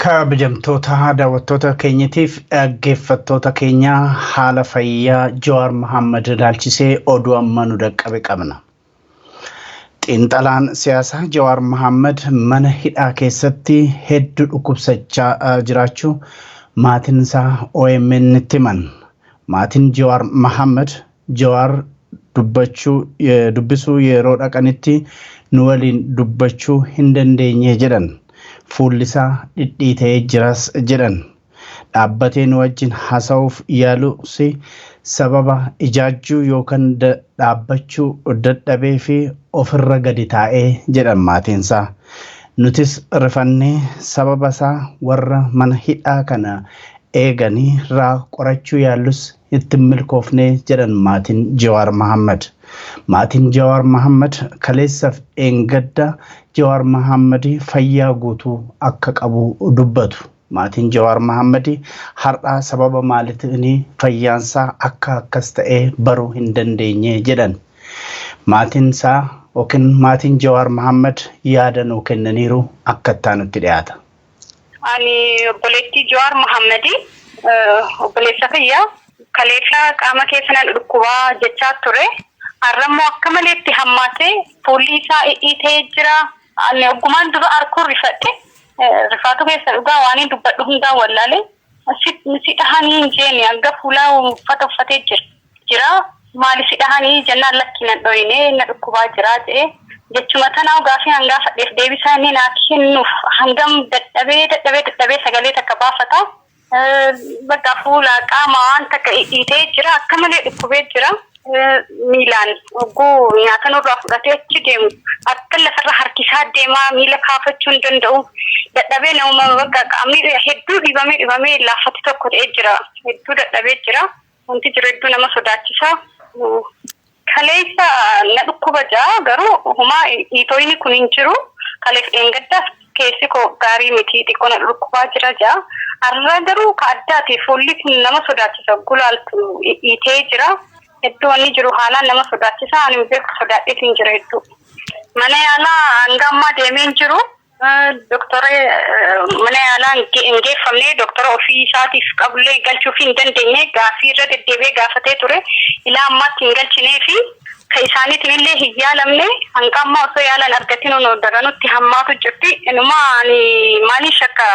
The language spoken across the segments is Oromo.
Kabajamtoota daawwattoota keenyatiif dhaggeeffattoota keenya haala fayyaa Jawar Muhammad ilaalchisee oduu amma nu dhaqqabe qabna. Xiinxalaan siyaasaa Jawar Muhammad mana hidhaa keessatti hedduu dhukkubsachaa jiraachuu maatiin isaa OMN itti himan. Maatiin Jawar Muhammad Jawar dubbisuu yeroo dhaqanitti nu waliin dubbachuu hin dandeenye jedhan. Fuullisaa dhidhiitee jiras jedhan. Dhaabbateen wajjin haasa'uuf yaalus sababa ijaajjuu yookaan dhaabbachuu dadhabee fi ofirra gadi taa'ee jedhan maatiinsaa. Nutis rifannee sababa isaa warra mana hidhaa kana eeganii irraa qorachuu yaalus itti milkoofnee jedhan maatiin Jawar Muhammad. Maatiin Jawar Muhammad kaleessaaf eengadda Jawar Muhammad fayyaa guutuu akka qabu dubbatu. Maatiin Jawar Muhammad har'aa sababa maaliitiin fayyaansaa akka akkas ta'ee baruu hin dandeenye jedhan. Maatiin isaa yookiin maatiin Jawar Muhammad yaada nuu kennaniiru akka itti dhiyaata. Ani obboleettii Jawar Muhammad obboleessa fayyaa kaleessa qaama keessan dhukkubaa jechaa ture. Arrammoo akka maleetti hammaatee fuulli isaa dhiitee jira. Ani ogumaan dura arkuun rifaatu keessa dhugaa waan dubbadhu hundaa wallaalee si dhahanii hin jeeni hanga fuulaa uffata uffatee jira. Maali si dhahanii jennaan lakkinan dhoyinee na dhukkubaa jira jedhee jechuma tanaa gaafii hangaa fadheef deebisaa inni naa kennuuf hangam dadhabee sagalee takka baafata. Bakka fuula qaama waan takka dhiitee jira akka malee dhukkubee jira. Miilaan oguu nyaata nurraa fudhatee achi deemu akka lafarra harkisaa deemaa miila kaafachuu hin danda'u dadhabee nama bakka qaamni hedduu dhibamee laafatti tokko ta'ee jira hedduu dadhabee jira wanti jiru hedduu nama sodaachisaa kaleessa na dhukkuba jaa garuu humaa dhiitoyni kun hin jiru kaleef dheengaddaaf keessi koo gaarii miti xiqqoo na dhukkubaa jira jaa arra garuu ka addaati fuulli kun nama sodaachisa gulaaltu dhiitee jira. Hedduu wanni jiru haalaan nama sodaachisa ani beeku sodaadheetiin jira hedduu. Mana yaalaa hanga ammaa deemeen jiru doktora mana yaalaa hin geeffamne doktora ofii isaatiif qabullee galchuuf hin dandeenye gaafii irra deddeebi'ee gaafatee ture ilaa ammaatti hin galchinee fi ka isaaniitiin illee hin yaalamne hanga ammaa osoo yaalan argatiin daranutti hammaatu jirti. Inuma ani maaliin shakka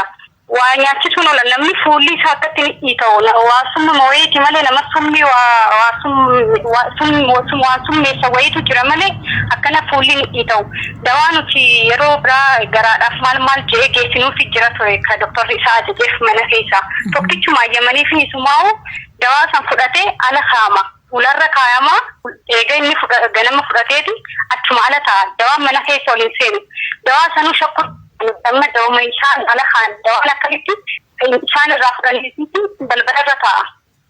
waa nyaachisuun oolan namni fuulli isaa akkatti ni dhiita'u waasumma wayiiti malee nama summi waan summeessa wayiitu jira malee akkana fuulli ni dhiita'u. Dawaa nuti yeroo biraa garaadhaaf maal jedhee geessinuufi jira ture ka doktorri isaa ajajeef mana keessaa. Tokkichuma ayyamanii fi isumaa'u dawaa san fudhatee ala kaa'ama. Ularra kaayama eega inni ganama fudhateeti achuma ala ta'a. Dawaan mana keessa ol hin seenu. Dawaa sanuu shakku amma dawaa isaan ala kaan dawaan akkamitti isaan irraa fudhaniiti balbala irra ta'a.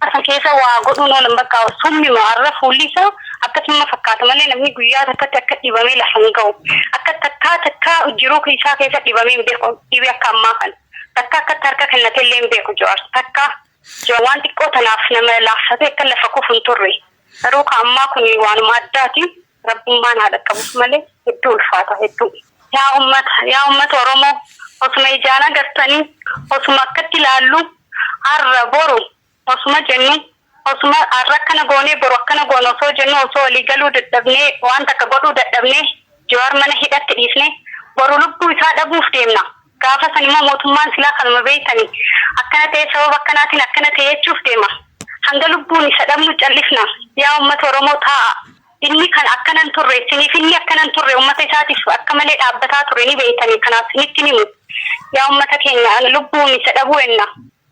Asan keessa waa godhuun oolan bakka summi maarra fuulli isaa akkasuma fakkaata malee namni guyyaa takkatti akka dhibamee lafa hin ga'u. Akka takkaa jiruu isaa keessa dhibamee hin beeku dhibee akka ammaa kana. Takka akkatti harka kennatee illee hin beeku Jawar. Takka waan xiqqoo tanaaf nama laaffatee akka lafa kufu hin turre. Garuu ka ammaa kun waanuma addaati rabbummaan haa dhaqqabuuf malee hedduu ulfaata hedduu. Yaa ummata Oromoo osuma ijaan agartanii osuma akkatti ilaallu har'a boru osuma jennu osuma har'a akkana goonee boru akkana goone osoo jennu osoo walii galuu dadhabnee waan takka godhuu dadhabnee Jawar mana hidhatti dhiisnee boru lubbuu isaa dhabuuf deemna. Gaafa san immoo mootummaan silaa kanuma beeytanii akkana ta'e sababa akkanaatiin akkana ta'e jechuuf deema. Hanga lubbuun isa dhabnu callifna. Yaa ummata Oromoo taa'a. Inni kan akkanan turre siniif inni akkanan turre ummata isaatiif akka malee dhaabbataa ture ni beeytanii kanaaf sinitti himu. Yaa ummata keenya lubbuun isa dhabuu enna.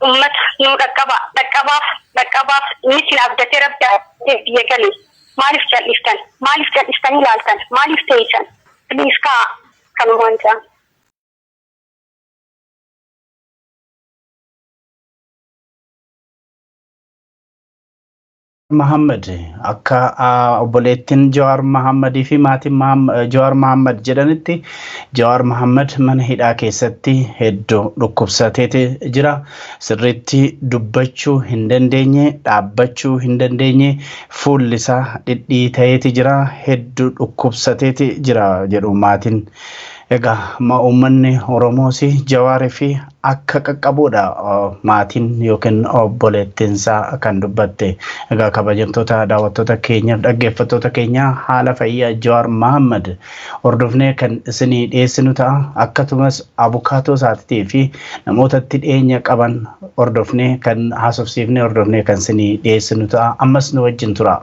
Ummata nu dhaqqabaaf inni sin abdatee rabbi biyya galee. Maaliif jal'iftan? Maaliif jal'iftanii ilaaltan? Maaliif teeysan? Please kaa kanumaan jaa. Muhammad akka obboleettiin Jawar Muhammad fi maatiin Jawar Muhammad jedhanitti Jawar Muhammad mana hidhaa keessatti hedduu dhukkubsateeti jira. Sirriitti dubbachuu hin dandeenye, dhaabbachuu hin dandeenye, fuulli isaa dhidhiitateeti jira, hedduu dhukkubsateeti jira jedhu maatiin Egaa uummanni Oromoos Jawaarii fi akka qaqqabuudha maatiin yookiin obboleettiinsaa kan dubbatte. Egaa kabajamtoota daawwattoota keenyaaf dhaggeeffattoota keenya haala fayyaa Jawaar Mohaammed hordofnee kan isinii dhiyeessinu ta'a. Akkasumas abukaatoo isaatiitii fi namootatti dhiyeenya qaban hordofnee kan haasofsiifnee hordofnee kan isinii dhiyeessinu ta'a. Ammas nu wajjin tura.